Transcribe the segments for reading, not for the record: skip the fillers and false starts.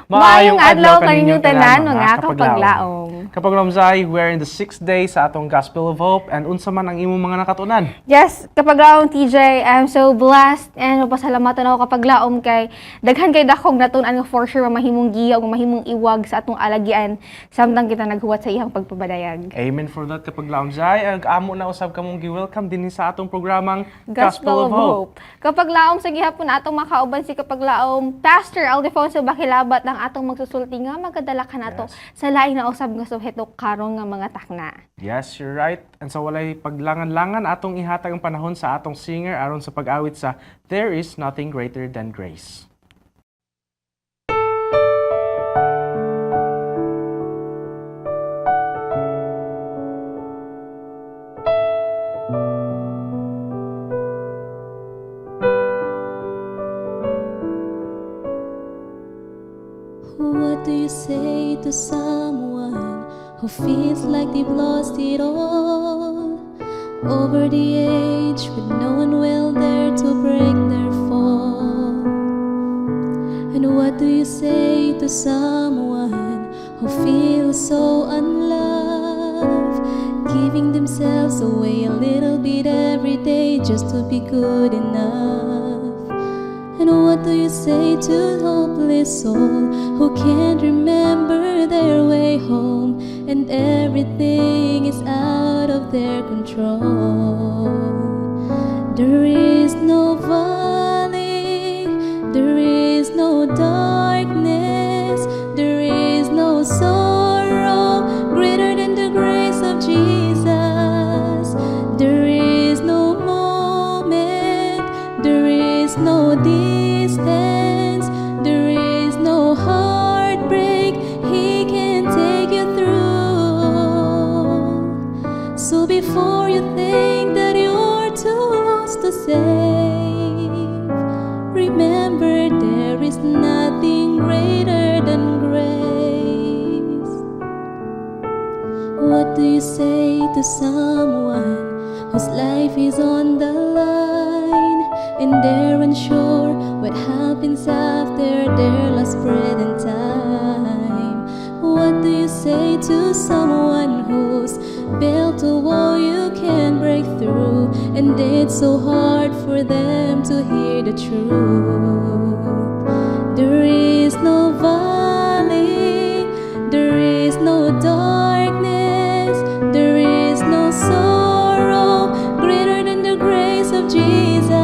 Maayong adlaw kaninyong tanan mga kapaglaom. Kapaglaom, we're in the 6th day sa atong Gospel of Hope and unsa man ang imong mga nakatunan. Yes, kapaglaom TJ, I'm so blessed and pasalamatan ako kapaglaom kay daghan kay dakog natun-an nga for sure mahimong giya ug mahimong iwag sa atong alagian samtang kita naghuwat sa iyang pagpapadayag. Amen for that kapaglaom. Ag amo na usab kamong gi-welcome din sa atong programang Gospel of Hope. Kapaglaom sa gihapon atong makauban si kapaglaom Pastor Aldefonso Bakilabat ang atong magsusulti nga magadala ka nato sa lain na usab nga subheto karon nga mga takna. Yes, you're right. And so walay paglangan-langan atong ihatag ang panahon sa atong singer aron sa pag-awit sa There is Nothing Greater Than Grace. What do you say to someone who feels like they've lost it all? Over the age with no one will dare to break their fall. And what do you say to someone who feels so unloved, giving themselves away a little bit every day just to be good enough? And what do you say to a hopeless soul who can't remember their way home and everything is out of their control? There is no valley, there is no darkness, there is no sorrow greater than the grace of Jesus. There is no moment, there is no distance, there is no heartbreak He can take you through. So before you think that you're too lost to save, remember there is nothing greater than grace. What do you say to someone whose life is on the line and they're unsure what happens after their last breath and time? What do you say to someone who's built a wall you can't break through and it's so hard for them to hear the truth? There is no valley, there is no darkness, there is no sorrow greater than the grace of Jesus.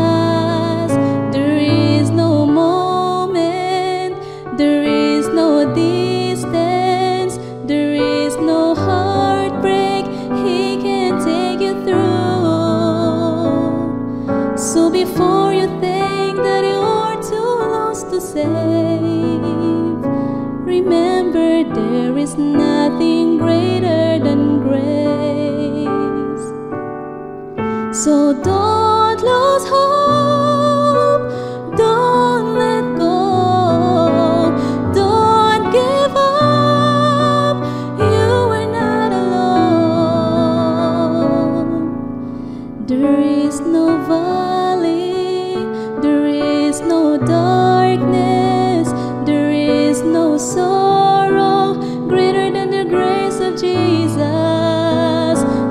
There is no moment, there is no distance, there is no heartbreak He can take you through. So before you think that you're too lost to save, remember there is nothing greater than grace. So don't lose hope, don't let go, don't give up, you are not alone. There is no valley, there is no darkness, there is no sorrow greater than the grace of Jesus.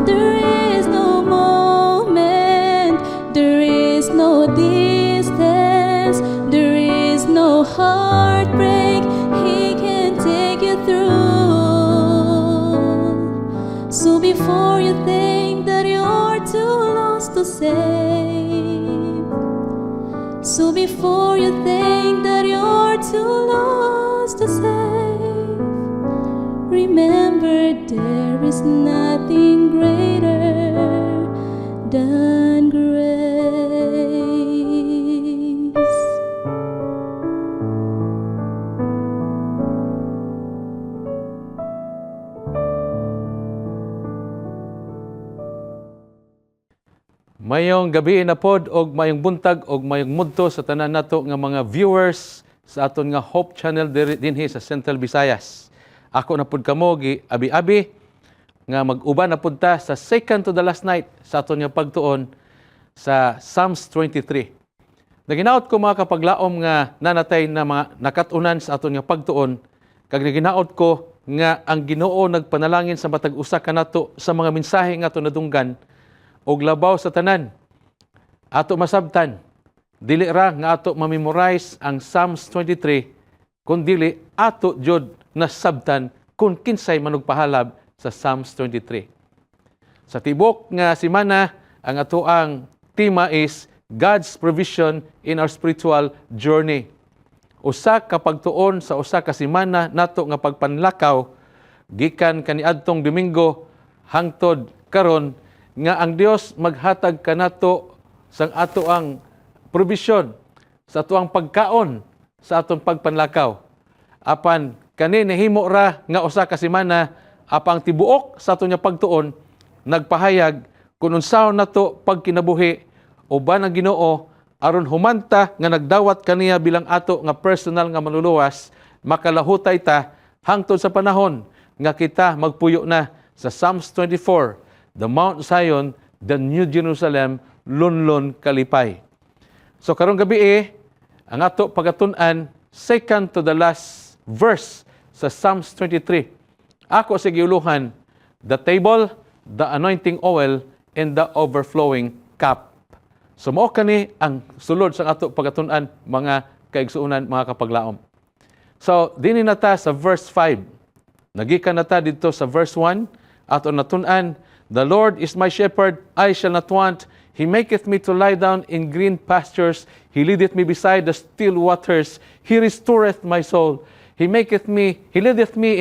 There is no moment, there is no distance, there is no heartbreak He can take you through. So before you think that you're too lost to save, so before you think that you're too lost to save, remember there is nothing greater than grace. Mayong gabi na pod og mayong buntag og mayong mudto sa tanan nato nga mga viewers sa aton nga Hope Channel dinhi sa Central Visayas. Ako na pod kamo gi abi-abi nga mag-uban na pud ta sa second to the last night sa aton nga pagtuon sa Psalms 23. Naginaot ko mga kapaglaom nga nanatay na mga nakatunan sa aton nga pagtuon, kag naginaot ko nga ang Ginoo nagpanalangin sa matag usa kanato sa mga mensahe nga ato nadunggan og labaw sa tanan. Ato masabtan, dili ra nga ato ma-memorize ang Psalms 23, kundi ato jud nasabtan kung kinsay manugpahalab sa Psalms 23. Sa tibok nga semana, ang ato ang tema is God's provision in our spiritual journey. Usa ka pagtuon sa usa ka semana nato nga pagpanlakaw gikan kaniadtong Domingo hangtod karon nga ang Dios maghatag kanato sang ato ang provision sa ato ang pagkaon sa atong pagpanlakaw. Apan kani nahimo ra nga usa ka semana apang tibuok sa ato nga pagtuon nagpahayag kung unsaon nato pagkinabuhi uban ang Ginoo aron humanta nga nagdawat kaniya bilang ato nga personal nga manluluwas, makalahutay ta hangtod sa panahon nga kita magpuyo na sa Psalms 24, the Mount Zion, the New Jerusalem, lunlon kalipay. So karong gabi ang ato pagatun-an second to the last verse sa Psalms 23. Ako sa giuluhan, the table, the anointing oil, and the overflowing cup. So mao kani ang sulod sa ato pagatun-an mga kaigsuonan, mga kapaglaom. So dinhi na ta sa verse 5. Nagikan na ta dito sa verse 1 ato natun-an, the Lord is my shepherd, I shall not want. He maketh me to lie down in green pastures. He leadeth me beside the still waters. He restoreth my soul. He leadeth me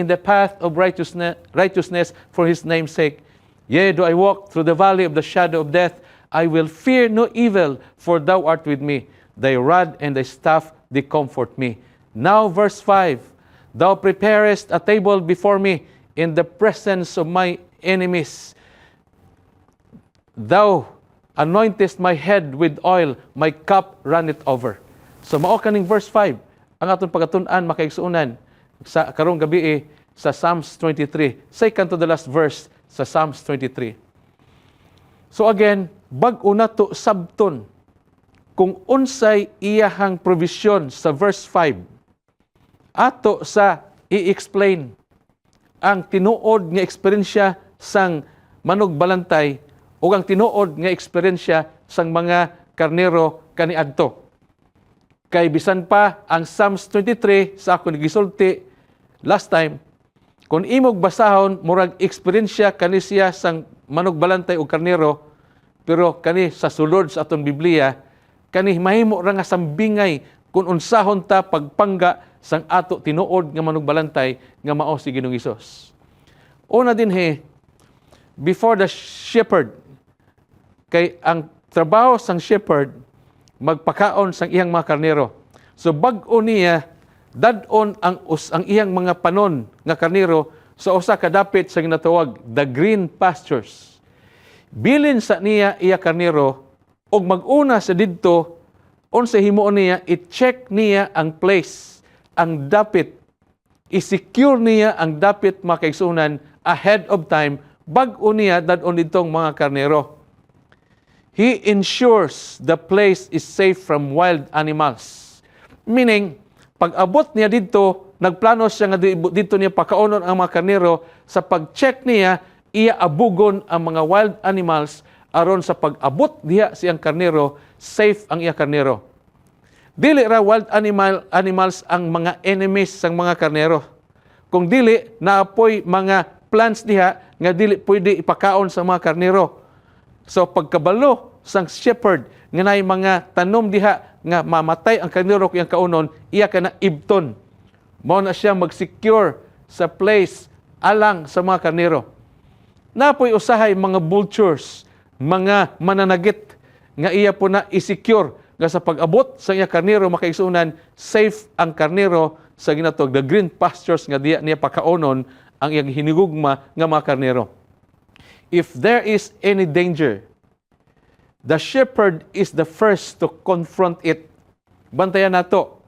in the path of righteousness for his name's sake. Yea, do I walk through the valley of the shadow of death, I will fear no evil, for thou art with me. Thy rod and thy staff, they comfort me. Now, verse 5, thou preparest a table before me in the presence of my enemies. Thou anointest my head with oil, my cup runneth over. So, mao kaning verse 5, ang atong pagatun-an makaigsuonan sa karong gabi sa Psalms 23. Second to the last verse sa Psalms 23. So again, bag-o nato sabton kung unsay iyahang provision sa verse 5. Ato sa i-explain ang tinuod nga eksperyensya sang manug balantay o ang tinuod nga eksperyensya sang mga karnero kaniadto. Kay bisan pa ang Psalms 23 sa ako nagisulti last time, kung imog basahon murag eksperyensya kani siya sang manug balantay o karnero, pero kani sa sulod sa aton Biblia, kani mahimo ra nga sambingay kung unsahon ta pagpangga sang ato tinuod nga manug balantay nga mao si Ginoong Hesus. Una din before the shepherd, kay ang trabaho sang shepherd magpakaon sang iyang mga karnero. So bag-o niya dadon ang iyang mga panon nga karnero sa usa ka dapit sa ginatawag the green pastures. Bilin sa niya iya karnero og mag-una sa didto unsa himuon niya, i-check niya ang place, ang dapit, i-secure niya ang dapit makaigsunan ahead of time bag-o niya dadon ditong mga karnero. He ensures the place is safe from wild animals. Meaning, pag abot niya dito, nagplano siya nga dito niya pakaunon ang mga karnero, sa pag-check niya, iya abugon ang mga wild animals aron sa pag-abot diha siyang karnero, safe ang iya karnero. Dili ra wild animals ang mga enemies sang mga karnero. Kung dili, naapoy mga plants diha nga dili pwede ipakaon sa mga karnero. So pagkabalo sang shepherd nga nay mga tanom diha nga mamatay ang karnero kung kaunon, iya kana ibton. Mao na siya mag-secure sa place alang sa mga karnero. Napoy usahay mga vultures, mga mananagit nga iya po na i-secure nga sa pag-abot sa iya karnero makaigsunan, safe ang karnero sa ginatog the green pastures nga diya niya pakaunon ang iyang hinigugma nga mga karnero. If there is any danger, the shepherd is the first to confront it. Bantayan nato.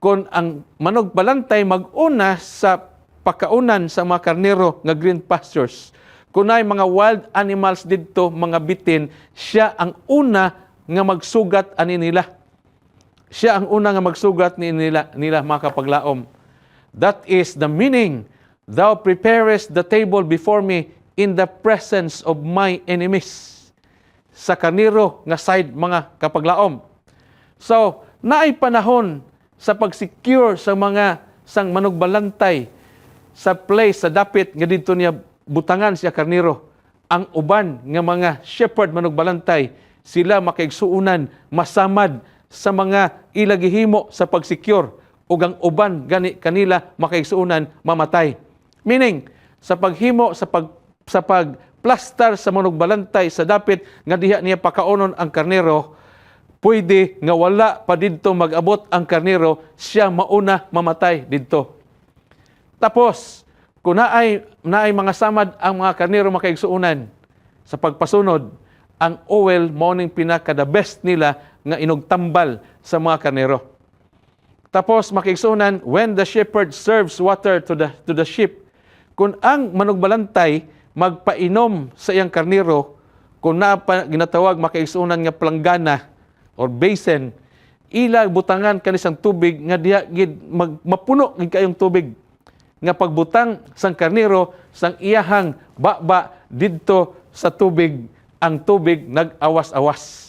Kung ang manog balantay mag-una sa pakaunan sa mga karnero nga green pastures, kung ay mga wild animals dito, mga bitin, siya ang una nga magsugat ani nila. Siya ang una nga magsugat nila mga kapaglaom. That is the meaning, thou preparest the table before me in the presence of my enemies. Sa karniro nga side mga kapaglaom. So, naay panahon sa pag-secure sa mga sang manugbalantay sa place, sa dapit nga dito niya butangan siya karniro. Ang uban nga mga shepherd manugbalantay, sila makaigsuunan, masamad sa mga ilagihimo sa pag-secure ug ang uban kanila makaigsuunan mamatay. Meaning, sa paghimo sa pagplastar sa manugbalantay sa dapit nga diha niya pakaunon ang karnero, pwede nga wala pa didto mag-abot ang karnero, siya mauna mamatay didto. Tapos, kung naay mga samad ang mga karnero makaigsuunan sa pagpasunod, ang oil mao ning pinaka the best nila nga inugtambal sa mga karnero. Tapos makaigsuunan, when the shepherd serves water to the sheep, kung ang manugbalantay magpainom sa iyang karnero, kung na ginatawag makaigsuunan nga planggana or basin, ila butangan kanisang tubig nga diha gid mapuno gid kayong tubig nga pagbutang sang karnero sang iyahang baba didto sa tubig, ang tubig nag-awas-awas.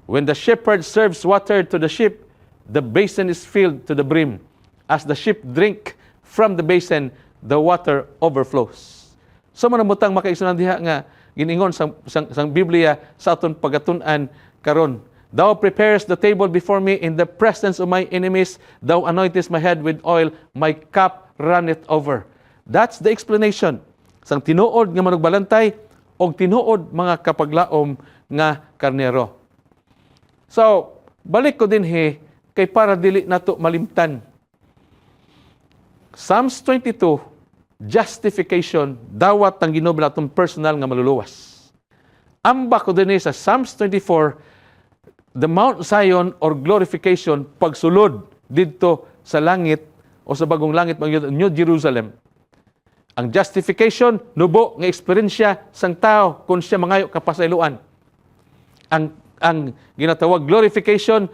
When the shepherd serves water to the sheep, the basin is filled to the brim. As the sheep drink from the basin, the water overflows. So manamutang makaigsunan diha nga giningon sang Biblia sa aton pagatun-an karon. Thou preparest the table before me in the presence of my enemies. Thou anointest my head with oil. My cup runneth over. That's the explanation sang tinuod nga manugbalantay o tinuod mga kapaglaom nga karnero. So, balik ko din kay para dili nato malimtan. Psalms 22, justification, dawat ang Ginoo natong personal nga maluluwas. Amba ko din sa Psalms 24, the Mount Zion or glorification, pagsulod dito sa langit o sa bagong langit, New Jerusalem. Ang justification, nubo nga eksperyensya sang tao kung siya mangayo kapasayloan. Ang ginatawag glorification,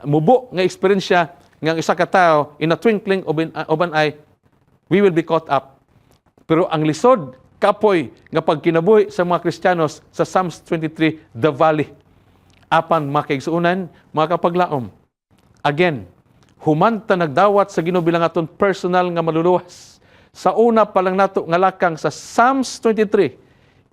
mubo nga eksperyensya ng isa ka tao, in a twinkling of an eye, we will be caught up. Pero ang lisod, kapoy, nga pagkinabuhi sa mga Kristiyanos sa Psalms 23, the valley. Apan makaigsuunan, mga kapaglaom. Again, humanta nagdawat sa Ginoo bilang aton personal nga maluluwas. Sa una pa lang nato nga lakang sa Psalms 23,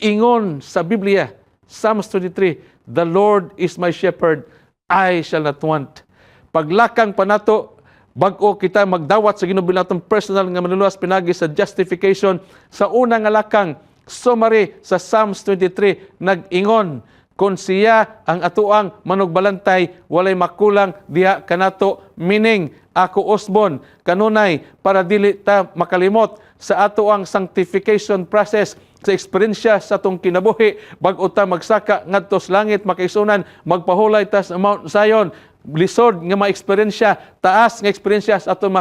ingon sa Biblia, Psalms 23, the Lord is my shepherd, I shall not want. Paglakang pa nato, bag-o kita magdawat sa Ginoo bilang atong personal nga manuluwas pinagi sa justification, sa una nga lakang summary sa Psalms 23, nag-ingon, kung siya ang atuang manugbalantay, walay makulang diha kanato, meaning ako usbon kanunay para dili ta makalimot sa atuang sanctification process sa eksperyensya sa atong kinabuhi bag-o ta magsaka ngadto sa langit makaisunan magpahulay ta sa Mount Zion, lisod nga ma-eksperyensya, taas nga eksperyensya sa aton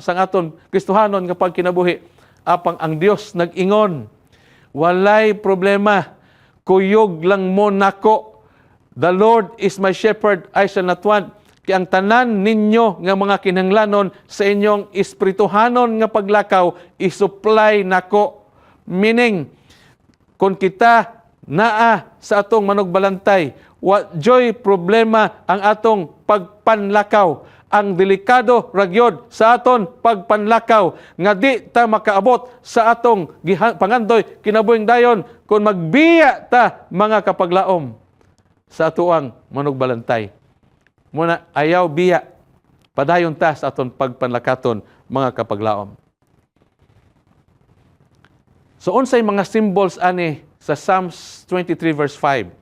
sang aton Kristohanon nga pagkinabuhi. Apang ang Dios nag-ingon, walay problema, kuyog lang mo nako. The Lord is my shepherd, I shall not want. Kaya ang tanan ninyo nga mga kinahanglanon sa inyong espirituhanon nga paglakaw, isupply nako. Meaning, kung kita naa sa atong manugbalantay, what joy problema ang atong pagpanlakaw. Ang delikado ragyod sa aton pagpanlakaw nga di ta makaabot sa atong pangandoy kinabuhing dayon kung magbiya ta mga kapaglaom sa atuang manugbalantay. Muna ayaw biya padayon ta sa aton pagpanlakaton mga kapaglaom. So unsay mga symbols ani sa Psalms 23 verse 5?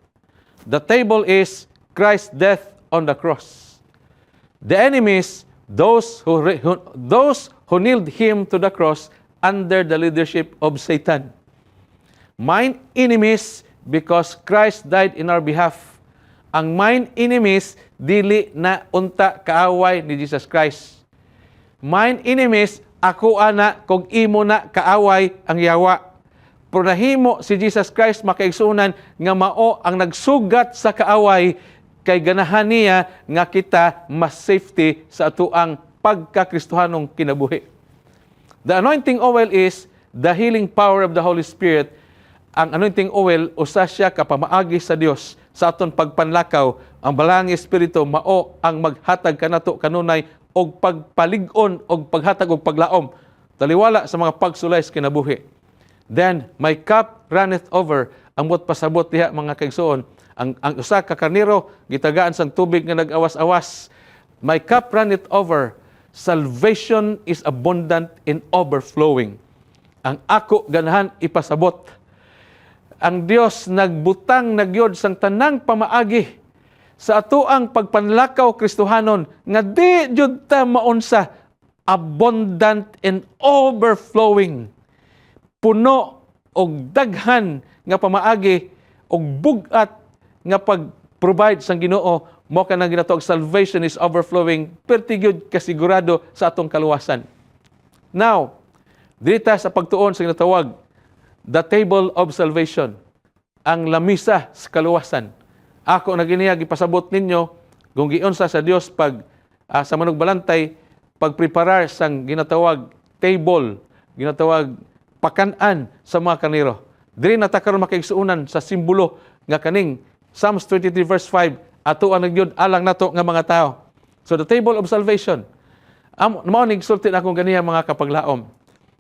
The table is Christ's death on the cross. The enemies, those who nailed him to the cross under the leadership of Satan. Mine enemies, because Christ died in our behalf. Ang mine enemies, dili na unta kaaway ni Jesus Christ. Mine enemies, ako ana, kung imo na kaaway ang yawa. Pero nahimo si Jesus Christ makaigsunan nga mao ang nagsugat sa kaaway kay ganahan niya nga kita mas safety sa atuang pagkakristohanong kinabuhi. The anointing oil is the healing power of the Holy Spirit. Ang anointing oil, usa siya kapamaagi sa Dios sa aton pagpanlakaw. Ang balang Espiritu mao ang maghatag kanato kanunay og pagpalig-on og paghatag og paglaom. Taliwala sa mga pagsulay sa kinabuhi. Then, my cup runneth over. Ang mo't pasabot diha mga kaigsuon. Ang usa ka karnero, gitagaan sang tubig nga nag-awas-awas. My cup runneth over. Salvation is abundant and overflowing. Ang ako ganahan ipasabot. Ang Dios nagbutang nagyod sang tanang pamaagi sa atuang pagpanlakaw Kristohanon nga di jud ta maunsa, abundant and overflowing. Puno og daghan nga pamaagi og bugat nga pag-provide sang Ginoo, mo ka nang ginatawag salvation is overflowing, pertigyod kasigurado sa atong kaluwasan. Now, dita sa pagtuon sa ginatawag the table of salvation, ang lamisa sa kaluwasan. Ako na giniyag ipasabot ninyo kung giunsa sa Dios pag sa manug balantay pagpreparar sang ginatawag table, ginatawag pakanan sa mga kaniro. Diri na ta karon makaigsuonan sa simbolo nga kaning Psalms 23 verse 5, ato ang nagyod alang nato nga mga tao. So the table of salvation. Mao ning sulti akong ganiya mga kapaglaom.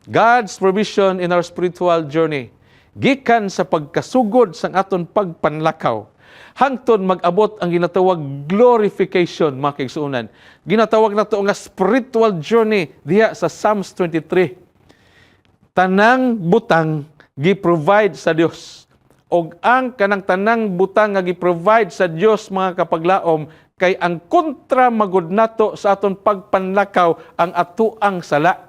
God's provision in our spiritual journey. Gikan sa pagkasugod sang aton pagpanlakaw. Hangtod mag-abot ang ginatawag glorification, mga kaigsuonan. Ginatawag nato nga spiritual journey diha sa Psalms 23. Tanang butang gi-provide sa Dios. Og ang kanang tanang butang nga gi-provide sa Dios mga kapaglaom kay ang kontra magud nato sa aton pagpanlakaw ang atuang sala.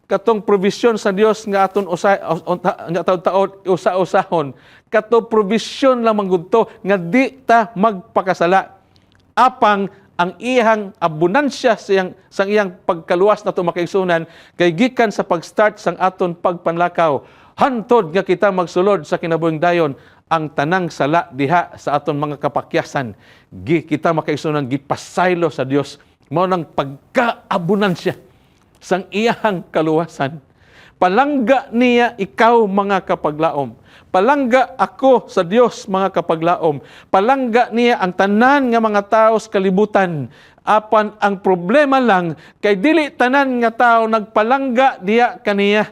Katong provision sa Dios nga aton taon-taon usa-usahon, kato provision lamang gudto nga di ta magpakasala. Apang ang iyang abunansya sang iyang pagkaluwas nato makaigsunan kay gikan sa pag-start sang aton pagpanlakaw. Hantod nga kita magsulod sa kinabuhing dayon ang tanang sala diha sa aton mga kapakyasan. Kita makaigsunan gipasaylo sa Dios mao nang pagkaabunansya sang iyang kaluwasan. Palangga niya ikaw mga kapaglaom. Palangga ako sa Dios mga kapaglaom. Palangga niya ang tanan nga mga tao sa kalibutan. Apan ang problema lang kay dili tanan nga tao nagpalangga diya kaniya.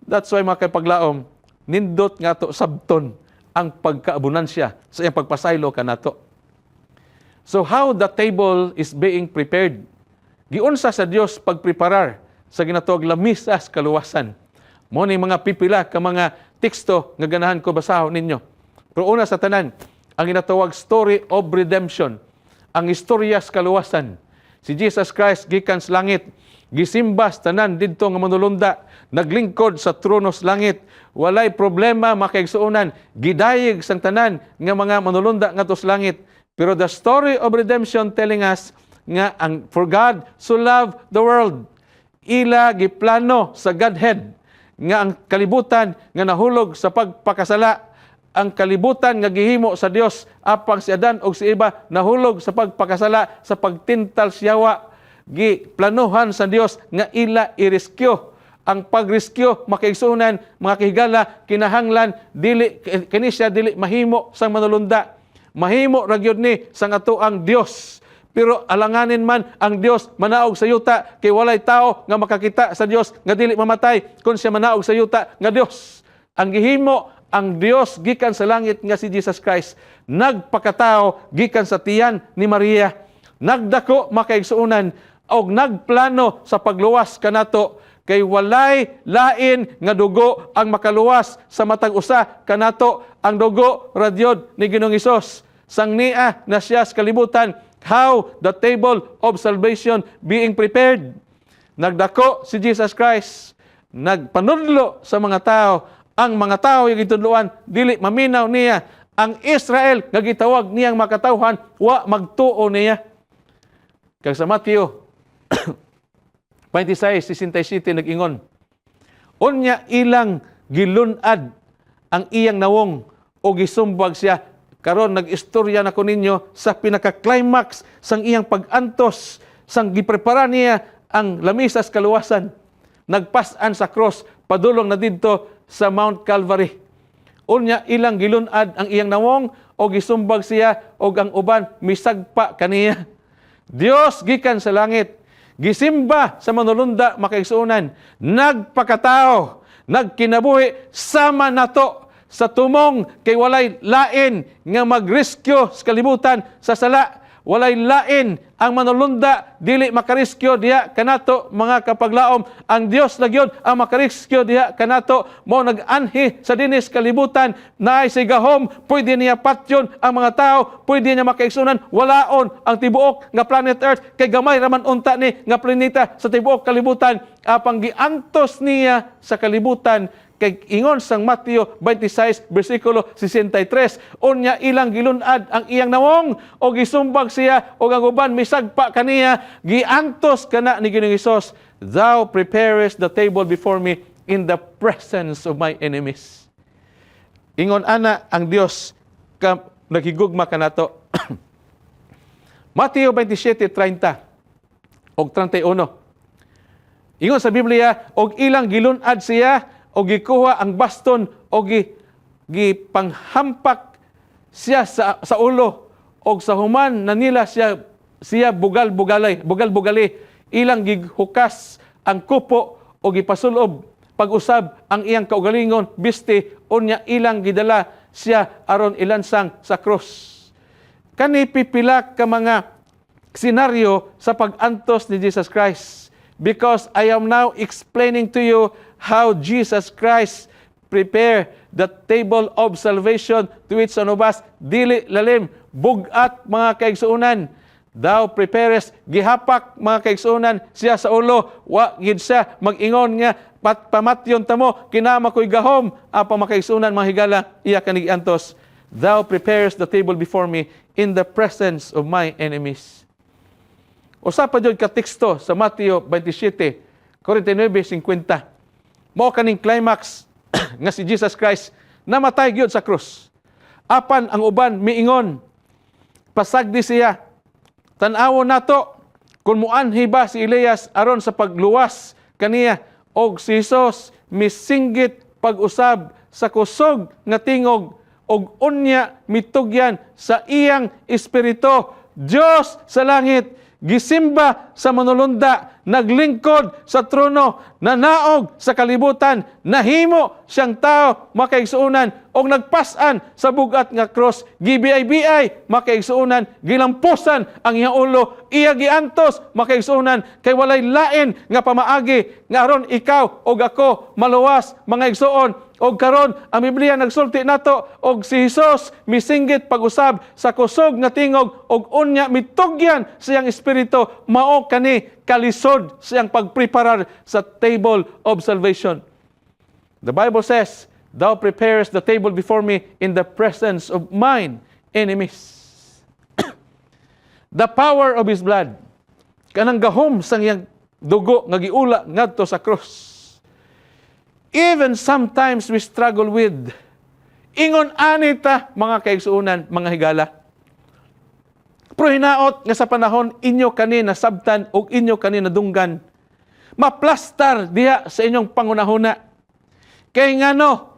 That's why mga kapaglaom, nindot nga to sabton ang pagkaabunansya sa iyang pagpasaylo kanato. So how the table is being prepared? Giunsa sa Dios pagpreparar sa ginatawag lamisa sa kaluwasan. Mo ni mga pipila ka mga teksto nga ganahan ko basahon ninyo. Pero una sa tanan, ang ginatawag story of redemption, ang istorya sa kaluwasan. Si Jesus Christ gikan sa langit, gisimba sa tanan didto nga manulunda, naglingkod sa trono sa langit, walay problema makaigsuonan, gidayeg sang tanan nga mga manulunda ngadto sa langit. Pero the story of redemption telling us nga ang for God so loved the world, ila giplano sa Godhead nga ang kalibutan nga nahulog sa pagpakasala, ang kalibutan nga gihimo sa Dios apang si Adan og si Eva nahulog sa pagpakasala, sa pagtintal siyawa, giplanuhan sa Dios nga ila i-rescue. Ang pag-rescue makaigsuonan mga kahigala kinahanglan dili kini siya dili mahimo sang manulunda, mahimo ra gyud ni sang atoang Dios. Pero alanganin man ang Dios manaog sa yuta kay walay tao nga makakita sa Dios nga dili mamatay kun siya manaog sa yuta nga Dios. Ang gihimo ang Dios gikan sa langit nga si Jesus Christ nagpakatao gikan sa tiyan ni Maria, nagdako makaigsuonan og nagplano sa pagluwas kanato kay walay lain nga dugo ang makaluwas sa matag usa kanato, ang dugo radyod ni Ginoong Hesus. Sang niya na siya sa kalibutan. How the table of salvation being prepared. Nagdako si Jesus Christ, nagpanudlo sa mga tao. Ang mga tao yung itudluan, dili maminaw niya. Ang Israel, nga gitawag niyang makatawhan, wa magtuo niya. Kag sa Matthew 26:67 nag-ingon, unya ilang gilunad ang iyang nawong o gisumbag siya karon nag-istorya na ko ninyo sa pinaka-climax sang iyang pag-antos, sang giprepara niya ang lamisa sa kaluwasan. Nagpasan sa cross, padulong na didto sa Mount Calvary. Unya ilang gilunad ang iyang nawong o gisumbag siya o ang uban misagpa kaniya. Dios gikan sa langit, gisimba sa manulunda makaigsuonan, nagpakatao, nagkinabuhi sama nato sa tumong kay walay lain nga magrescue sa kalibutan sa sala. Walay lain ang manulunda dili makariskyo diha kanato mga kapaglaom. Ang Dios nagyod ang makariskyo diha kanato. Mo nag-anhi sa dinis kalibutan naay sigahom, pwede niya patyon ang mga tao, pwede niya makaigsunan, walaon ang tibuok nga planet Earth kay gamay raman unta ni nga planeta sa tibuok kalibutan. Apang giantos niya sa kalibutan kay ingon sang Mateo 26 bersikulo 63, unya ilang gilunad ang iyang nawong o gisumbag siya o ang uban misagpa kaniya, giantos kana ni Ginoong Hesus, thou preparest the table before me in the presence of my enemies. Ingon ana ang Dios ka naghigugma kanato. Mateo 27:30 og 31. Ingon sa Biblia, og ilang gilunad siya o gikuha ang baston o gipanghampak siya sa ulo o sa human na nila siya bugal-bugali ilang gighukas ang kupo o gipasulob pag-usab ang iyang kaugalingon bisti unya ilang gidala siya aron ilansang sa cross. Kani pipila ka mga senaryo sa pag-antos ni Jesus Christ, because I am now explaining to you how Jesus Christ prepare the table of salvation to which anubas dili lalim bugat mga kaigsuonan. Thou preparest gihapak mga kaigsuonan siya sa ulo, wa gid siya mag-ingon nga pamatyon tamo kinama ko'y gahom apa mga kaigsuonan mga higala iya kanigiantos. Thou preparest the table before me in the presence of my enemies. Usa pa jud ka teksto sa Mateo 27:49-50. Mao kaning climax nga si Jesus Christ namatay gyud sa krus. Apan ang uban miingon, pasagdi siya, tan-awon nato kung muanhi ba si Elias aron sa pagluwas kaniya, og si Jesus misinggit pag-usab sa kusog nga tingog og unya mitugyan sa iyang espiritu. Dios sa langit, gisimba sa manulunda, naglingkod sa trono, nanaog sa kalibutan, nahimo siyang tao makaigsuonan og nagpasan sa bugat nga cross, gibiay-biay makaigsuonan, gilampusan ang iyang ulo, iya giantos makaigsuonan kay walay lain nga pamaagi nga aron ikaw og ako maluwas mga igsuon. Og karon ang Biblia nagsulti nato og si Jesus misinggit pag-usab sa kusog nga tingog og unya mitugyan sa iyang espiritu, mao kani kalisod sa iyang pagpreparar sa table of salvation. The Bible says, thou preparest the table before me in the presence of mine enemies. The power of His blood, kanang gahom sang iyang dugo nga giula ngadto sa cross. Even sometimes we struggle with. Ingon anita mga kaigsuonan, mga higala. Pero hinaot nga sa panahon inyo kani nasabtan o inyo kani nadunggan. Maplastar diha sa inyong pangunahuna. Kay ngano,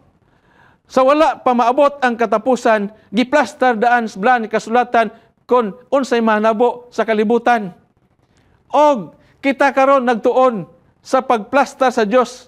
sa wala pa maabot ang katapusan, giplastar daan sa blan kasulatan kon unsay manabo sa kalibutan. Og kita karon nagtuon sa pagplastar sa Dios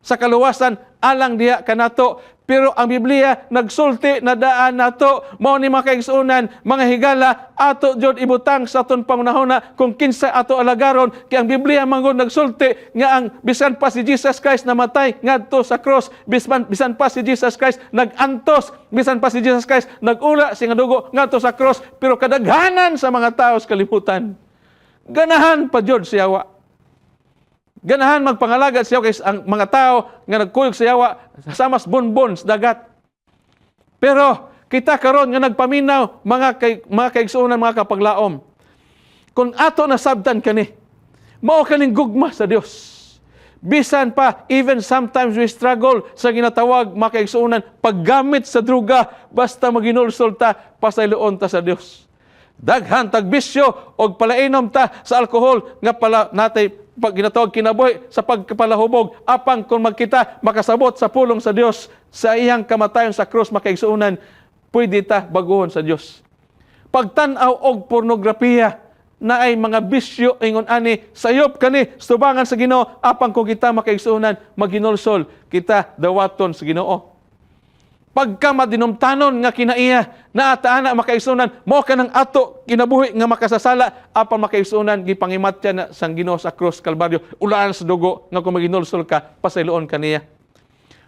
sa kaluwasan alang diha kanato, pero ang Biblia nagsulti na daan nato mao ni mga kaigsuonan, mga higala, ato jud ibutang sa aton pangunahuna kung kinsa ato alagaron. Kay ang Biblia mangod nagsulti nga ang bisan pa si Jesus Christ namatay ngadto sa cross, bisan pa si Jesus Christ nagantos, bisan pa si Jesus Christ nagula sing dugo ngadto sa cross, pero kadaghanan sa mga tao sa kalibutan ganahan pa jud siyawa. Ganahan magpangalaga siya kay ang mga tao nga nagkuyog sa yawa sa mas bonbon sa dagat. Pero kita karon nga nagpaminaw mga kaigsuonan, mga kapaglaom, kung ato nasabtan kani, mao kaning gugma sa Dios. Bisan pa, even sometimes we struggle sa ginatawag, mga kaigsuunan, paggamit sa druga, basta maginulsol ta, pasayloon ta sa Dios. Daghan tag bisyo og palainom ta sa alkohol nga pala natay pag ginatawag kinabuhi sa pagkapalahubog apang kung magkita makasabot sa pulong sa Dios sa iyang kamatayon sa krus, makaigsuunan, pwede ta baguhon sa Dios. Pagtan-aw og pornografiya na ay mga bisyo ingon ani sayop kani subangan sa Ginoo apang kung kita makaigsuunan maginulsol kita dawaton sa Ginoo. Pagka madinumtanon nga kinaiya na ataana makaigsuunan mo ka ng ato kinabuhi nga makasasala apang makaigsuunan gipangimatya na sang Ginoo sa krus Kalbaryo ulaan sa dugo nga kung maginulsol ka pasayloon kaniya.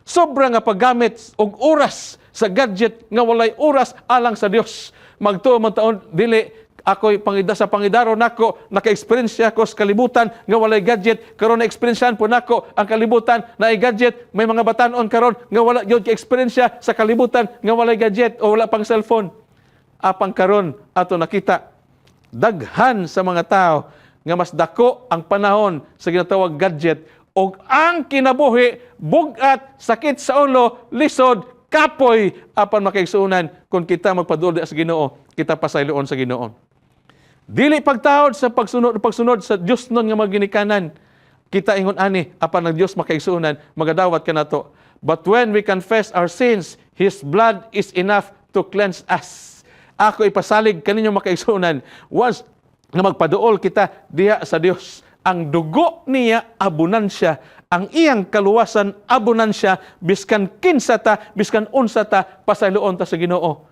Sobra nga paggamit og oras sa gadget nga walay oras alang sa Dios. Magtuo man taon dili ako'y sa pangidaro nako, naka-experience ko sa kalibutan nga walay gadget, karon na-experiencean po nako ang kalibutan na ay gadget, may mga batanon karon nga wala gyud ka-experience sa kalibutan nga walay gadget o wala pang cellphone. Apang karon ato nakita daghan sa mga tao nga mas dako ang panahon sa ginatawag gadget og ang kinabuhi bugat, sakit sa ulo, lisod, kapoy apan makaigsuunan kung kita magpadul sa Ginoo, kita pasayloon sa Ginoo. Dili pagtawad sa pagsunod sa Dios nun nga maginikanan. Kita ingon ani apan ang Dios makaigsuunan magadawat kanato. But when we confess our sins, His blood is enough to cleanse us. Ako ipasalig kaninyo makaigsuunan once nga magpaduol kita diha sa Dios. Ang dugo niya abunansya, ang iyang kaluwasan abunansya, biskan kinsa ta, biskan unsa ta, pasayloon ta sa Ginoo.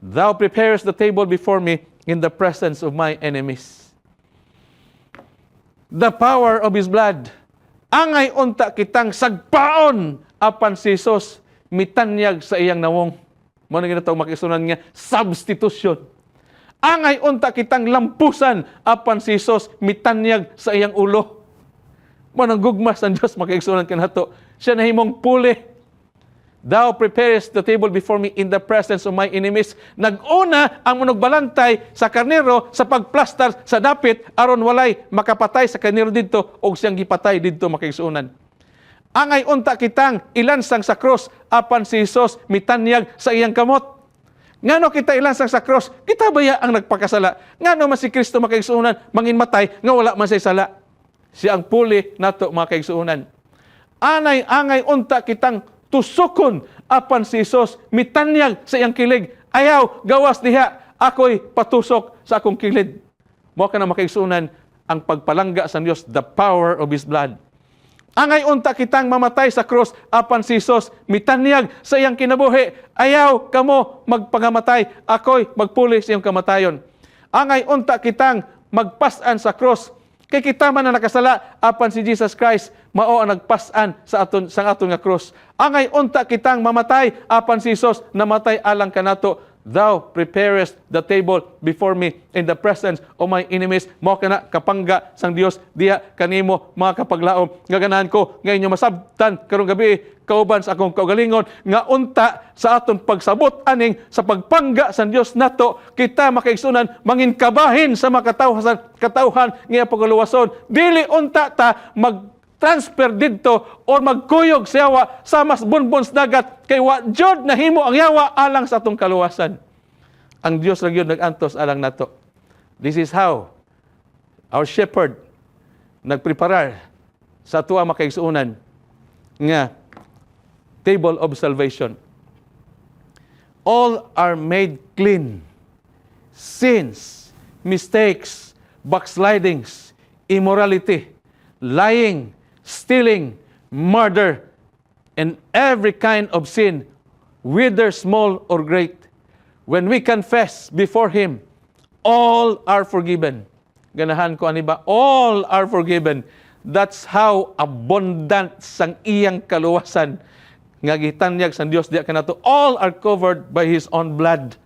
Thou preparest the table before me in the presence of my enemies. The power of His blood. Angay unta kitang sagpaon apan si Jesus mitanyag sa iyang nawong. Mo na ginatawag makisunan nga substitution. Angay unta kitang lampusan apan si Jesus mitanyag sa iyang ulo. Mo nang gugmas ang Dios makaigsunan kanato. Siya nahimong puli. Thou preparest the table before me in the presence of my enemies. Nag-una ang manugbalantay sa karnero sa pagplastar sa dapit aron walay makapatay sa karnero didto o siyang gipatay didto makaigsuunan. Angay unta kitang ilansang sa cross apan si Jesus mitanyag sa iyang kamot. Ngano kita ilansang sa cross? Kita baya ang nagpakasala? Ngano man si Kristo makaigsuunan manginmatay nga wala man say sala? Siya ang puli nato makaigsuunan. Angay unta kitang tusukon apan si Jesus mitanyag sa iyang kilig. Ayaw, gawas diha, ako'y patusok sa akong kilid. Mo ka na makaigsuunan ang pagpalangga sa Dios, the power of His blood. Angay unta kitang mamatay sa cross apan si Jesus mitanyag sa iyang kinabuhi. Ayaw kamo magpangamatay, ako'y magpuli sa iyong kamatayon. Angay unta kitang magpasan sa cross. Kay kita man na nakasala apan si Jesus Christ mao ang nagpasan sa aton nga cross. Angay unta kitang mamatay apan si Jesus namatay alang kanato. Thou preparest the table before me in the presence of my enemies. Mao kana kapangga sang Dios diha kanimo mga kapaglaom. Nga ganahan ko nga inyo masabtan karong gabi kauban sa akong kaugalingon nga unta sa aton pagsabot aning sa pagpangga sang Dios nato kita makaigsunan manginkabahin sa mga katawhan nga pagaluwason. Dili unta ta transfer didto o magkuyog sa yawa sa mas bunbons dagat kay wa jud nahimo ang yawa alang sa atong kaluwasan. Ang Dios ra gyud nag-antos alang nato. This is how our shepherd nagpreparar sa atuwa makaigsuunan nga table of salvation. All are made clean. Sins, mistakes, backslidings, immorality, lying, stealing, murder, and every kind of sin, whether small or great. When we confess before Him, all are forgiven. Ganahan ko ani ba? All are forgiven. That's how abundant sang iyang kaluwasan nga gitanyag sang Dios diha kanato. All are covered by His own blood.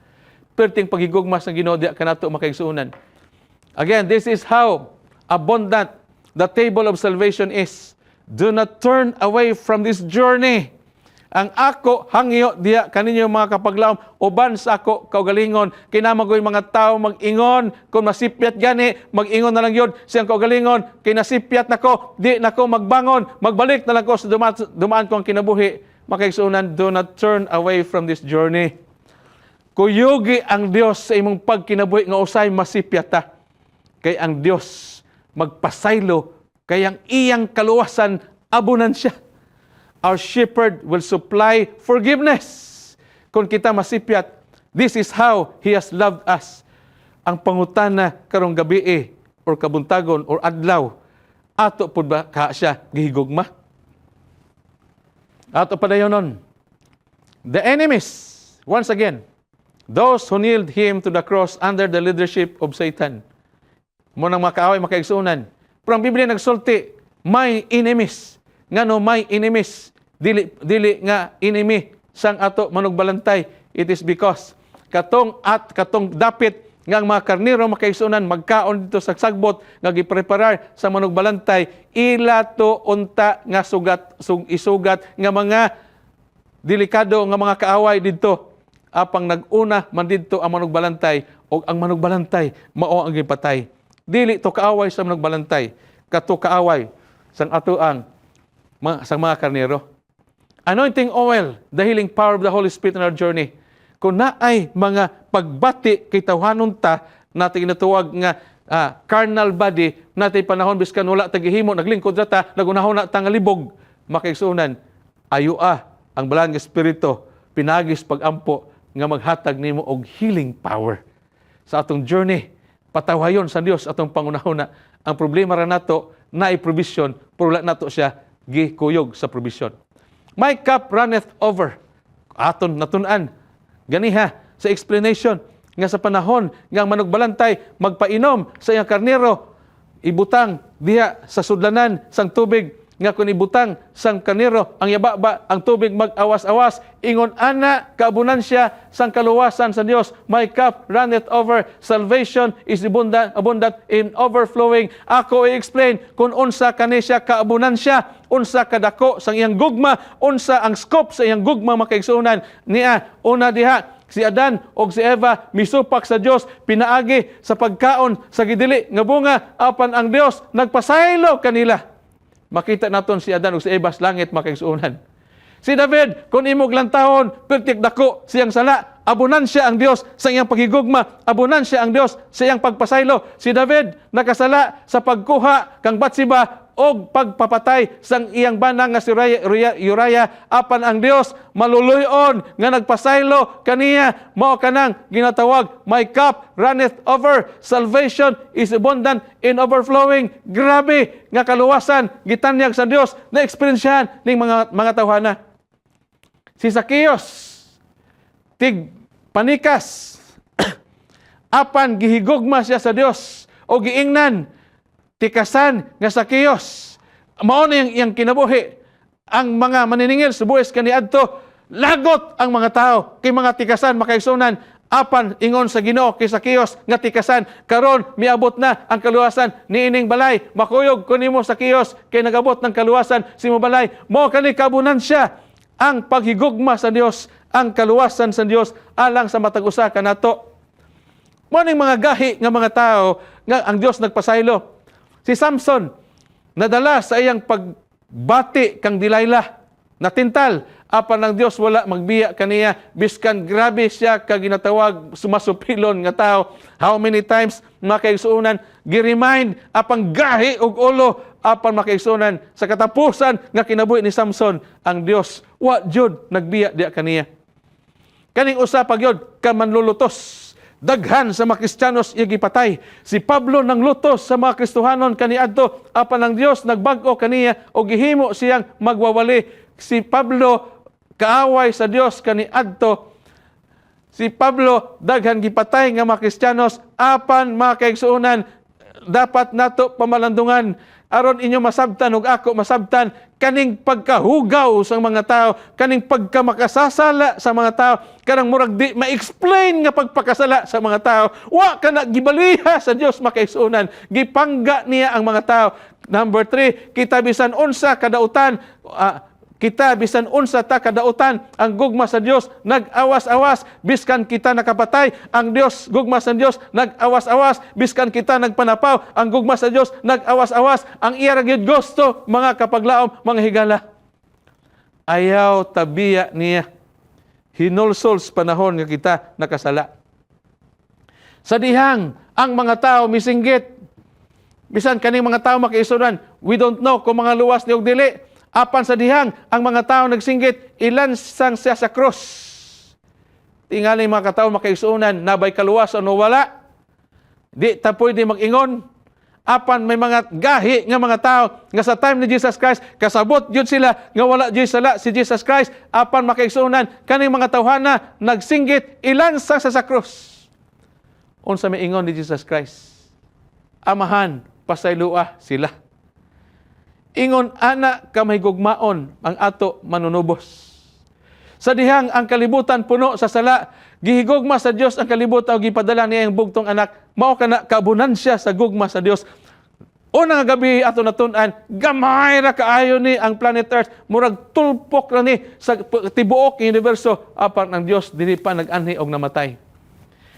Perting pagigugma sang Ginoo diha kanato makaigsuunan. Again, this is how abundant the table of salvation is. Do not turn away from this journey. Ang ako hangyo diya kaninyo mga kapaglaom uban sa ako kaugalingon kinamagoy mga tao mag-ingon kung masipyat gani mag-ingon na lang yun siyang kaugalingon kinasipyat nako di nako magbangon magbalik na lang ko sa dumaan ko ang kinabuhi makaigsunan do not turn away from this journey. Kuyugi ang Dios sa imong pagkinabuhi nga usay masipyat ta kay ang Dios magpasaylo kay ang iyang kaluwasan abunan siya. Our shepherd will supply forgiveness. Kung kita masipyat, this is how He has loved us. Ang pangutana karong gabi or kabuntagon or adlaw, ato pud ba ka siya gihigugma? Ato padayonon. The enemies, once again, those who nailed Him to the cross under the leadership of Satan. Mo nang makaaway makaigsunan. Pero ang Biblia nagsulti, may enemies. Ngano may enemies, dili nga enemy sang ato manugbalantay. It is because katong dapit nga ang mga karniro makaisunan magkaon dito sa sagbot nga gipreparar sa manugbalantay ila to unta nga isugat nga mga delikado nga mga kaaway didto apang naguna man didto ang manugbalantay o ang manugbalantay mao ang gipatay. Dili to kaaway sa manugbalantay, kato kaaway sang atoang sa mga karnero. Anointing oil, the healing power of the Holy Spirit in our journey. Kung naay mga pagbati kay tawhanon ta, natin ginatuwag nga carnal body, natin panahon biskan wala tagihimo, naglingkod na ta, nagunahon na ta nga libog, makaigsunan, ayua ang balang espiritu, pinagis pagampo nga maghatag nimo og healing power. Sa atong journey, patawayon sa Dios atong pangunahuna. Ang problema ra nato, naay provision, pero wala nato siya gikuyog sa provision. My cup runneth over. Aton natunan. Ganiha sa explanation nga sa panahon nga ang manugbalantay magpainom sa iyang karnero, ibutang diha sa sudlanan sang tubig nga kung ibutang sang karnero ang yababa ang tubig mag-awas-awas ingon ana kaabunan siya sang kaluwasan sa Dios. My cup runneth over. Salvation is abundant in overflowing. Ako i-explain kung unsa kani siya kaabunan siya, unsa kadako sang iyang gugma, unsa ang scope sa iyang gugma makaigsunan niya. Una diha si Adan o si Eva misupak sa Dios pinaagi sa pagkaon sa gidili nga bunga apan ang Dios nagpasaylo kanila. Makita naton si Adan ug si Eva sa langit makaigsuonan. Si David, kung imog lantahon, pertik dako siyang sala, abunansya ang Dios sa iyang paghigugma, abunansya ang Dios sa iyang pagpasaylo. Si David nakasala sa pagkuha kang Batsiba og pagpapatay sang iyang bana nga si Uriah, apan ang Dios maluluyon nga nagpasaylo kaniya. Mao kanang ginatawag, my cup runneth over. Salvation is abundant in overflowing. Grabe nga kaluwasan gitanyag sa Dios na eksperyensyahan ning mga tawhana. Si Zacchaeus tig panikas apan gihigugma siya sa Dios o giingnan tikasan nga Zacchaeus. Mao na yang kinabuhi. Ang mga maniningil sa buwis kaniadto, lagot ang mga tao kay mga tikasan makaigsunan. Apan ingon sa Ginoo kay Zacchaeus nga tikasan karon miabot na ang kaluwasan niining balay. Makuyog kunimo Zacchaeus kay nagabot ng kaluwasan si mo balay. Mao kani kabunan siya ang paghigugma sa Dios, ang kaluwasan sa Dios alang sa matag usa kanato. Mao ning mga gahi nga mga tao nga ang Dios nagpasaylo. Si Samson, nadala sa iyang pagbati kang Delilah, natintal, apan ng Dios wala magbiya kaniya, biskan grabe siya kaginatawag sumasupilon nga tao. How many times makaigsuunan, giremind, apang gahi og ulo, apan makaigsuunan, sa katapusan nga kinabuhi ni Samson, ang Dios, wa jud nagbiya diya kaniya. Kaning usa pa gyud ka manlulutos. Daghan sa mga Kristiyanos iya gipatay. Si Pablo nang lutos sa mga Kristohanon kaniadto, apan ang Dios nagbag-o kaniya o gihimo siyang magwawali. Si Pablo kaaway sa Dios kaniadto. Si Pablo daghan gipatay nga mga Kristiyanos, apan mga kaigsuonan dapat nato pamalandungan aron inyo masabtan ug ako masabtan kaning pagkahugaw sa mga tao, kaning pagkamakasasala sa mga tao, kanang murag di ma-explain nga pagpakasala sa mga tao. Wa kana gibaliha sa Dios makaigsuonan, gipangga niya ang mga tao. Number 3, kita bisan unsa kadautan Kita bisan unsa ta kadautan, ang gugma sa Dios nag-awas-awas biskan kita nakapatay, ang Dios gugma sa Dios nag-awas-awas biskan kita nagpanapaw, ang gugma sa Dios nag-awas-awas. Ang iya ra gyud gusto mga kapaglaom, mga higala. Ayaw tabiya niya. Hinulsol sa panahon nga kita nakasala. Sa dihang ang mga tao misinggit, bisan kaning mga tao makiisunan, we don't know kung mga luwas ni og dili. Apan sa dihang, ang mga tao nagsinggit, ilansang siya sa krus. Tingali mga katao makaisunan, nabay kaluwasan o wala. Di ta pwede mag-ingon. Apan may mga gahi nga mga tao, nga sa time ni Jesus Christ, kasabot yun sila, nga wala yun sala si Jesus Christ. Apan makaisunan, kaning mga tawhana, nagsinggit, ilansang sa krus. Unsa may ingon ni Jesus Christ? Amahan, pasaylua sila. Ingon, ana kamay gugmaon ang ato manunubos. Sa dihang ang kalibutan puno sa sala, gihigugma sa Dios ang kalibutan o gipadala niya ang bugtong anak, mao kana kabunansya sa gugma sa Dios. Una nga gabi ato natun-an, gamay ra kaayo ni ang planet Earth, murag tulpok ra ni sa tibuok universo, apan ang Dios dili pa nag-anhi og namatay.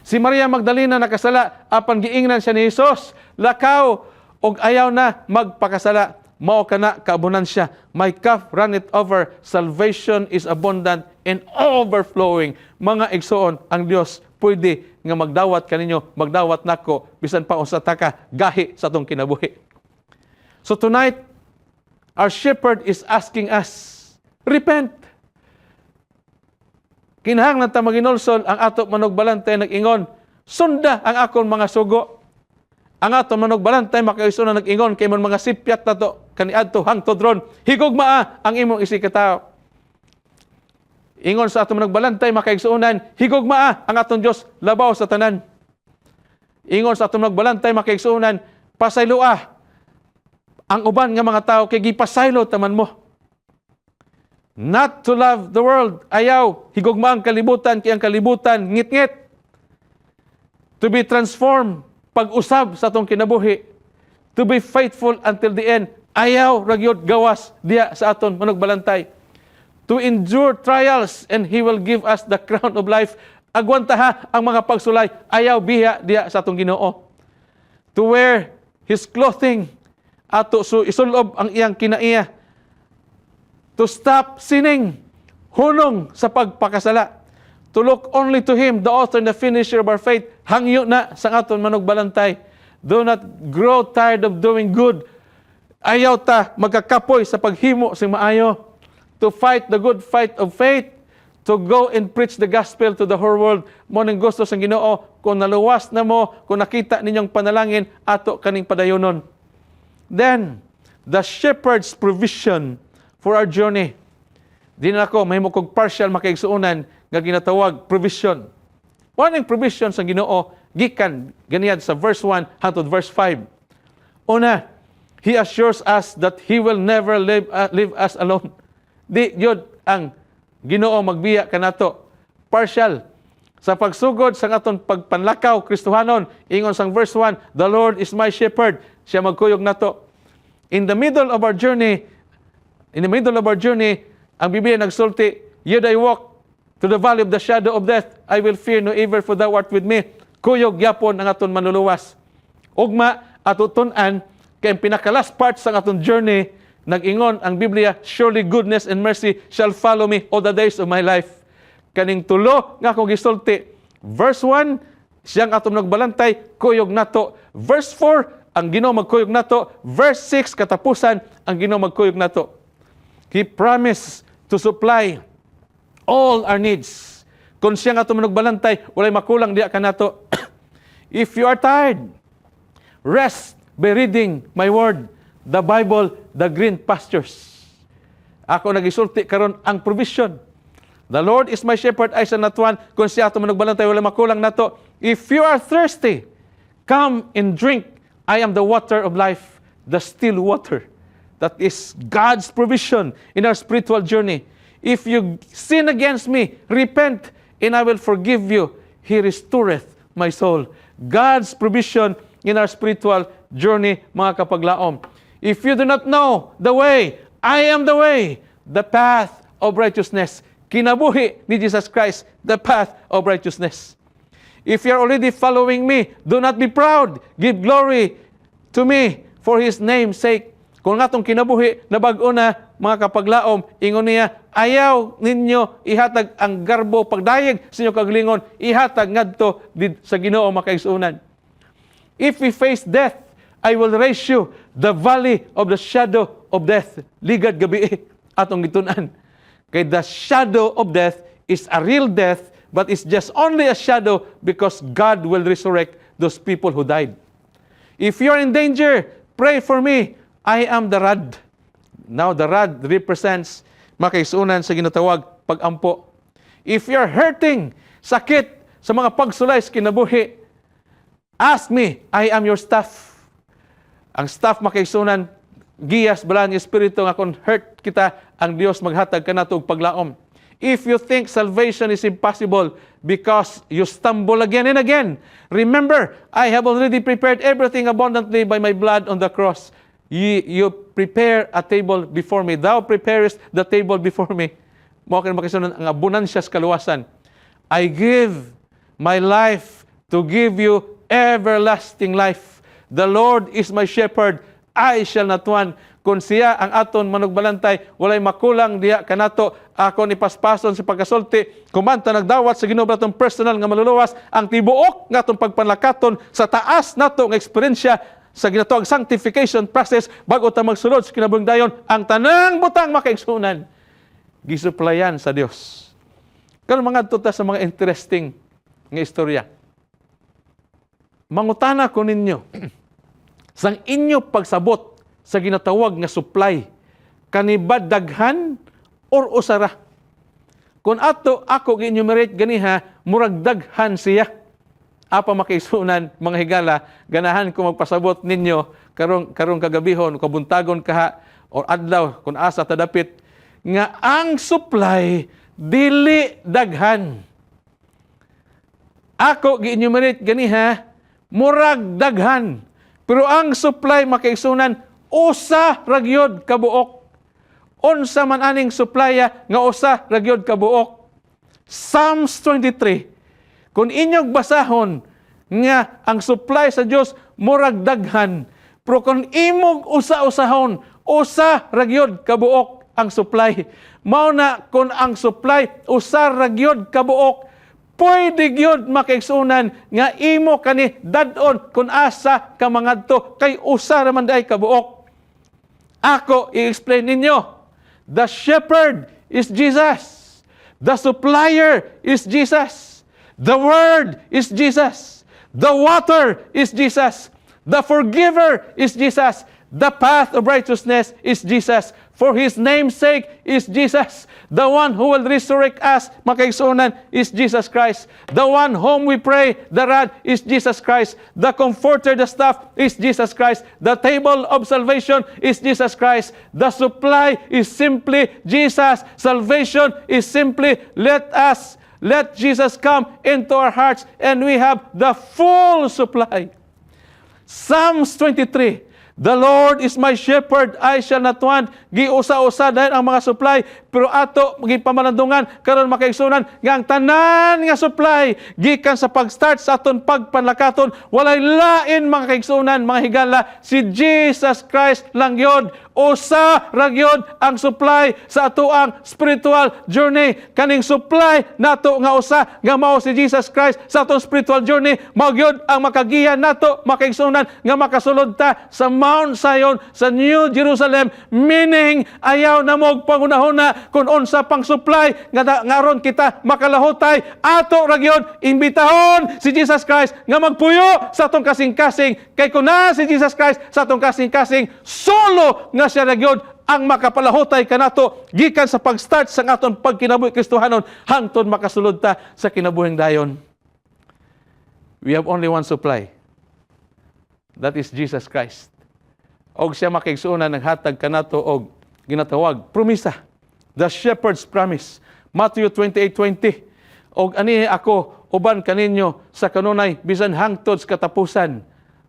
Si Maria Magdalena nakasala, apan giingnan siya ni Jesus, lakaw og ayaw na magpakasala. Mao kana kaabunansya. My cup runneth over. Salvation is abundant and overflowing. Mga igsoon, ang Dios pwede nga magdawat kaninyo, magdawat nako, bisan pa usa ta ka gahi sa atong kinabuhi. So tonight, our shepherd is asking us, repent. Kinahanglan ta maginulsol ang ato manugbalantay nag-ingon, sunda ang akon mga sugo. Ang ato manugbalantay makaisunan nag-ingon kay mon mga sipyat nato kaniadto hangtod ron, higugmaa ang imong isikataw. Ingon sa ato manugbalantay makaigsuonan, higugmaa ang aton Dios labaw sa tanan. Ingon sa ato manugbalantay makaigsuonan, pasaylua ang uban nga mga tao kay gipasaylo taman mo. Not to love the world, ayaw higugma ang kalibutan kay ang kalibutan ngit-ngit. To be transformed, pag-usab sa atong kinabuhi. To be faithful until the end, ayaw ragyod gawas diya sa aton manugbalantay. To endure trials and He will give us the crown of life. Agwantaha ang mga pagsulay, ayaw biya diya sa atong Ginoo. To wear His clothing, ato so isulob ang iyang kinaiya. To stop sinning, hunong sa pagpakasala. To look only to Him, the author and the finisher of our faith, hangyo na sa aton manugbalantay. Do not grow tired of doing good. Ayaw ta magkakapoy sa paghimo sa maayo. To fight the good fight of faith. To go and preach the gospel to the whole world. Mo ning gusto sa Ginoo, kung naluwas na mo, kung nakita ninyong panalangin, ato kaning padayonon. Then, the shepherd's provision for our journey. Di na ako, may mukog partial makaigsuunan nga ginatawag provision. Anong provision sa Ginoo? Gikan, ganyan sa verse 1 hangtod verse 5. Una, He assures us that He will never leave us alone. Di yun ang Ginoo magbiya kanato. Partial. Sa pagsugod sa aton pagpanlakaw, Kristohanon, ingon sang verse 1, the Lord is my shepherd. Siya magkuyog nato. In the middle of our journey, ang Biblia nagsulti, yet I walk to the valley of the shadow of death, I will fear no evil, for thou art with me. Kuyog yapon ang aton manluluwas. Ugma at utun-an, kay pinaka-last part sa aton journey, nag-ingon ang Biblia, surely goodness and mercy shall follow me all the days of my life. Kaning tulo nga akong gisulti. Verse 1, siyang atong nagbalantay, kuyog nato. Verse 4, ang Ginoo magkuyog nato. Verse 6, katapusan, ang Ginoo magkuyog nato. He promised to supply all our needs. Kung siya nga tumanugbalantay, walay makulang diya ka nato. If you are tired, rest by reading my word, the Bible, the green pastures. Ako nagisulti karon ang provision. The Lord is my shepherd, I shall not want. Kung siya tumanugbalantay, walay makulang nato. If you are thirsty, come and drink. I am the water of life, the still water. That is God's provision in our spiritual journey. If you sin against me, repent, and I will forgive you. He restoreth my soul. God's provision in our spiritual journey, mga kapaglaom. If you do not know the way, I am the way, the path of righteousness. Kinabuhi ni Jesus Christ, the path of righteousness. If you're already following me, do not be proud. Give glory to me for His name's sake. Kung nga itong kinabuhi na bago na mga kapaglaom, ingon niya, ayaw ninyo ihatag ang garbo pagdayeg sa inyo kaglingon, ihatag ngadto sa Ginoo makaigsunan. If we face death, I will raise you the valley of the shadow of death. Ligad gabi atong gitunan. Kay the shadow of death is a real death, but it's just only a shadow because God will resurrect those people who died. If you're in danger, pray for me. I am the rod. Now, the rod represents makaisunan sa ginatawag pag-ampo. If you're hurting, sakit, sa mga pagsulay sa kinabuhi, ask me, I am your staff. Ang staff makaisunan, giyas, balaan, espiritu nga kung hurt kita, ang Dios maghatag ka na og paglaom. If you think salvation is impossible because you stumble again and again, remember, I have already prepared everything abundantly by my blood on the cross. You prepare a table before me. Thou preparest the table before me. Mao kay makisunan ang abundansya sa kaluwasan. I give my life to give you everlasting life. The Lord is my shepherd, I shall not want. Kung siya ang aton manugbalantay, walay makulang diha kanato, ako ni paspason sa pagkasulti, kumanta nagdawat sa Ginoo natong personal nga maluluwas, ang tibuok nga atong pagpanlakaton sa taas nato nga eksperyensya sa ginatawag sanctification process bago ta magsulod sa kinabuhing dayon, ang tanang butang makaigsunan gisuplayan sa Dios. Karon mga tuta sa mga interesting nga istorya. Mangutana ko ninyo sang inyo pagsabot sa ginatawag nga supply, kanibad daghan or usara? Kung ato ako gi-enumerate ganiha, murag daghan siya. Apa makaisunan mga higala, ganahan ko magpasabot ninyo karong kagabihon, kabuntagon kaha or adlaw kung asa tadapit nga ang supply dili daghan. Ako gi-enumerate ganiha, murag daghan. Pero ang supply makaisunan usa ra gyud kabuok. Unsa man aning suplya nga usa ra gyud kabuok. Psalms 23. Kung inyong basahon nga ang supply sa Dios murag daghan, pero kung imong usa-usahon, usa ra gyud kabuok ang supply. Mao na kung ang supply usa ra gyud kabuok, pwede gyud makaigsunan nga imo kani dadon kung asa ka mangadto kay usa ra man day kabuok. Ako i-explain ninyo. The shepherd is Jesus. The supplier is Jesus. The Word is Jesus. The water is Jesus. The forgiver is Jesus. The path of righteousness is Jesus. For His name's sake is Jesus. The one who will resurrect us, makaigsunan, is Jesus Christ. The one whom we pray, the rod, is Jesus Christ. The comforter, the staff, is Jesus Christ. The table of salvation is Jesus Christ. The supply is simply Jesus. Salvation is simply let Jesus come into our hearts and we have the full supply. Psalms 23. The Lord is my shepherd, I shall not want. Giusa-usa dahil ang mga supply, pero ato gipamalandungan karon makaigsunan nga ang tanan nga supply gikan sa pag-start sa aton pagpanlakaton, walay lain mga kaigsunan, mga higala, si Jesus Christ lang yun. Usa ra gyud ang supply sa atoang spiritual journey. Kaning supply nato nga usa nga mao si Jesus Christ sa atong spiritual journey, mao gyud ang makagiya nato makaigsunan nga makasulod ta sa Mount Zion, sa New Jerusalem, meaning ayaw na mo pangunahuna kung unsa pang supply nga aron kita makalahutay. Ato ra gyud imbitahon si Jesus Christ nga magpuyo sa atong kasing-kasing, kay kun na si Jesus Christ sa atong kasing-kasing, solo nga siya ra gyud ang makapalahutay kanato gikan sa pag-start sa aton pagkinabuhi Kristohanon hangtod makasulod ta sa kinabuhing dayon. We have only one supply. That is Jesus Christ. Og siya makaigsunan naghatag kanato og ginatawag promisa. The shepherd's promise. Matthew 28:20. Og ani ako uban kaninyo sa kanunay bisan hangtod sa katapusan.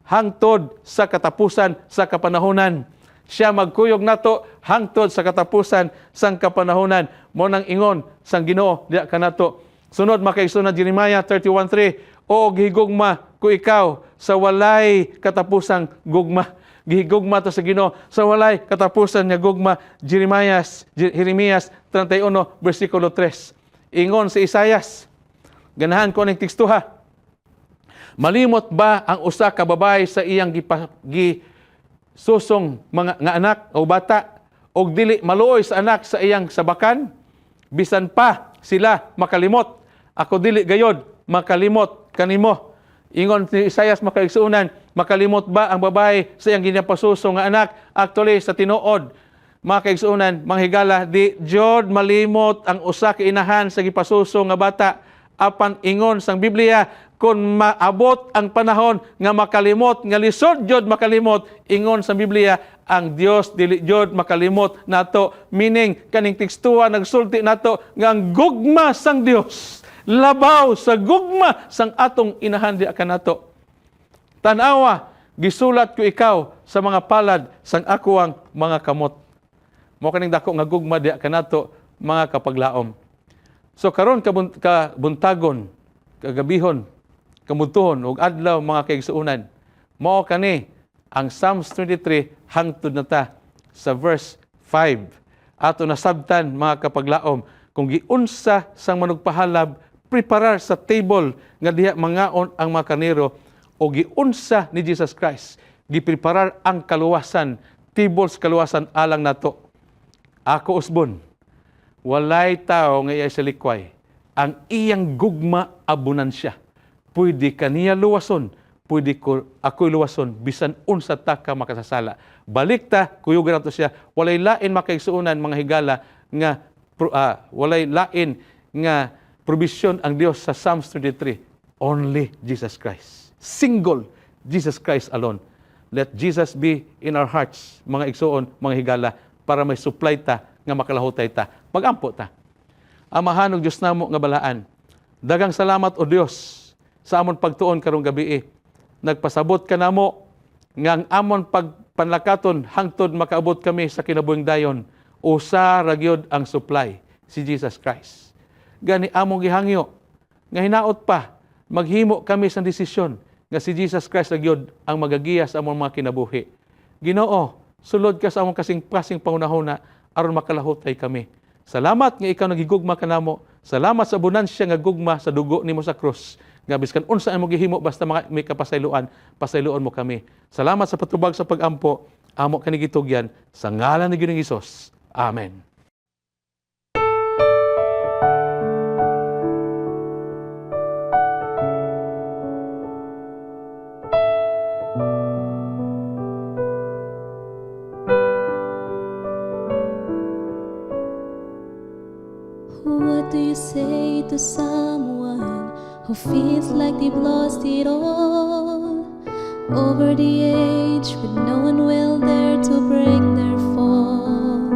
Hangtod sa katapusan sa kapanahonan. Siya magkuyog nato hangtod sa katapusan sang kapanahonan. Mo nang ingon sang Ginoo diha kanato. Sunod makaigsoon Jeremiah 31:3, o gihigugma ko ikaw sa walay katapusang gugma. Gihigugma to sa Ginoo sa walay katapusan nga gugma. Jeremias 31 versikulo 3. Ingon si Isaias, ganahan ko ning teksto ha. Malimot ba ang usa ka babae sa iyang gisusong mga nga anak o bata, og dili maluoy sa anak sa iyang sabakan? Bisan pa sila makalimot, ako dili gayod makalimot kanimo. Ingon ni Isaias makaigsuunan, makalimot ba ang babae sa iyang ginapasusong nga anak? Actually sa tinuod, mga kaigsuunan, mga higala, di jod malimot ang usa ka inahan sa gipasusong nga bata. Apan ingon sang Biblia, kung maabot ang panahon nga makalimot, nga lisod jod makalimot, ingon sa Biblia, ang Dios dili jod makalimot nato. Meaning, kaning tekstuha nagsulti nato nga ang gugma sang Dios labaw sa gugma sang atong inahan di ka nato. Tanawa, gisulat ko ikaw sa mga palad sang akuang mga kamot. Mo kaning dako nga gugma di ka nato, mga kapaglaom. So karon kabuntagon, kagabihon, kamutuhon ug adlaw mga kaigsuunan, mao kani ang Psalms 23 hangtod na ta sa verse 5. Ato nasabtan mga kapaglaom, kung giunsa sang manugpahalab preparar sa table nga diha mangaon ang mga karnero, o giunsa ni Jesus Christ gipreparar ang kaluwasan, table sa kaluwasan alang nato. Ako usbon, walay tao nga iya sa likway, ang iyang gugma abunansya. Pwede kaniya luwason, pwede ko ako'y luwason, bisan unsa ta ka makasasala. Balik ta, kuyugan nato siya, walay lain makaigsuunan mga higala nga walay lain nga provision ang Dios sa Psalms 23. Only Jesus Christ. Single Jesus Christ alone. Let Jesus be in our hearts, mga igsuon, mga higala, para may supply ta nga makalahutay ta. Magampo ta. Amahan og Dios namo nga balaan. Dagang salamat o Dios sa amon pagtuon karong gabi. Nagpasabot ka namo nga ang amon pagpanlakaton hangtod makaabot kami sa kinabuhing dayon. Usa ra gyud ang supply, si Jesus Christ. Gani among gihangyo nga hinaot pa maghimo kami sa desisyon nga si Jesus Christ ra gyud ang magagiya sa among mga kinabuhi. Ginoo, sulod ka sa among kasing pangunahuna aron makalahutay kami. Salamat nga ikaw nagigugma kanamo. Salamat sa abunansya nga gugma sa dugo nimo sa krus. Nga biskan unsa ang gihimo basta may kapasayloan, pasayloon mo kami. Salamat sa patubag sa pagampo. Amo kani gitugyan sa ngalan ni Ginoong Hesus. Amen. What do you say to someone who feels like they've lost it all? Over the age with no one will dare to break their fall.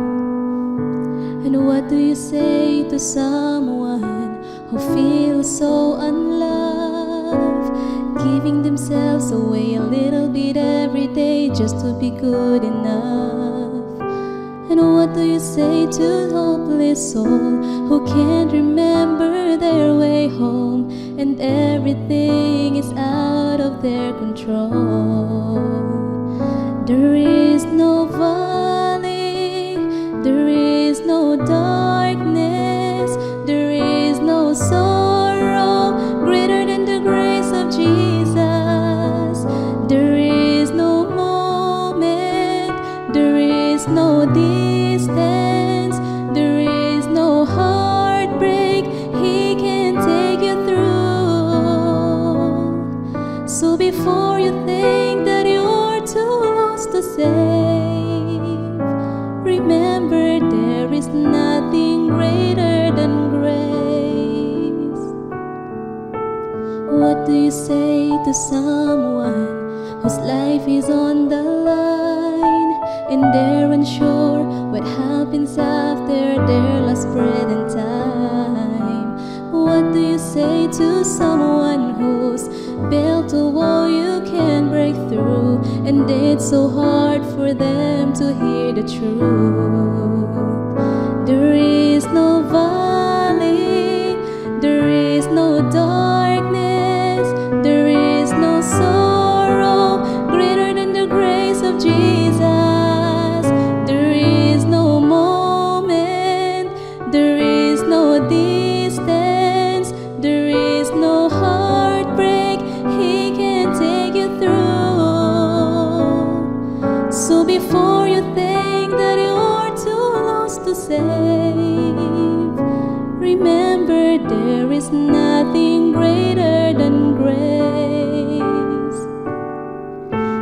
And what do you say to someone who feels so unloved, giving themselves away a little bit every day just to be good enough? And what do you say to a hopeless soul who can't remember their way home, and everything is out of their control? There is no valley, there is no darkness, there is no sorrow greater than the grace of Jesus. There is no moment, there is no distance, there is no heartbreak He can take you through. So before you think that you're too lost to save, remember there is nothing greater than grace. What do you say to someone whose life is on the line, and they're unsure what happens after their last breath and time? What do you say to someone who's built a wall you can't break through, and it's so hard for them to hear the truth. There is no valley, there is no darkness, there is no sorrow greater than the grace of Jesus. There is no moment, there is no distance, there is no heartbreak He can take you through. So before you think that you're too lost to save, remember there is nothing greater than grace.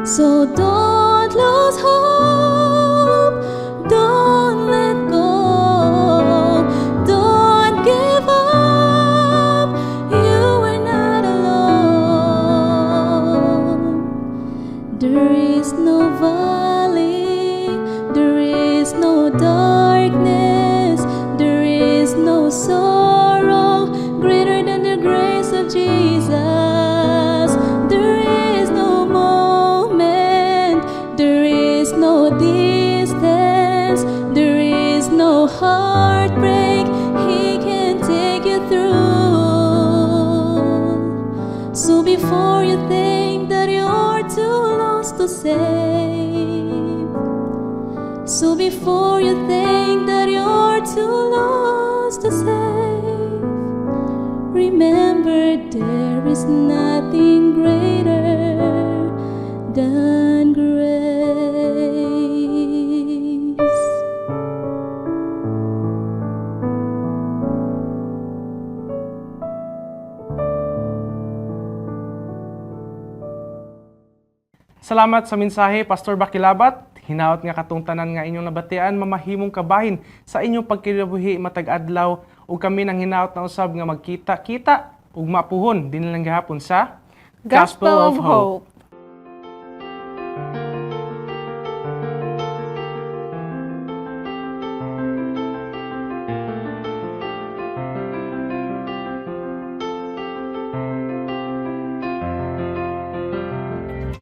So don't lose hope, don't let go, don't give up, you are not alone. There is no valley, there is no darkness, there is no sorrow greater than the grace of Jesus. There is no moment, there is no distance, there is no heartbreak He can take you through. So before you think that you're too lost to save, so before you think that you're too lost to save, remember there is nothing greater than grace. Salamat sa mensahe, Pastor Bakilabat. Hinaot nga katong tanan nga inyong nabatian, mamahimong kabahin sa inyong pagkinabuhi matag adlaw ug kami nang hinaot na usab nga magkita-kita ug mapuhon din lang gihapon sa Gospel of Hope.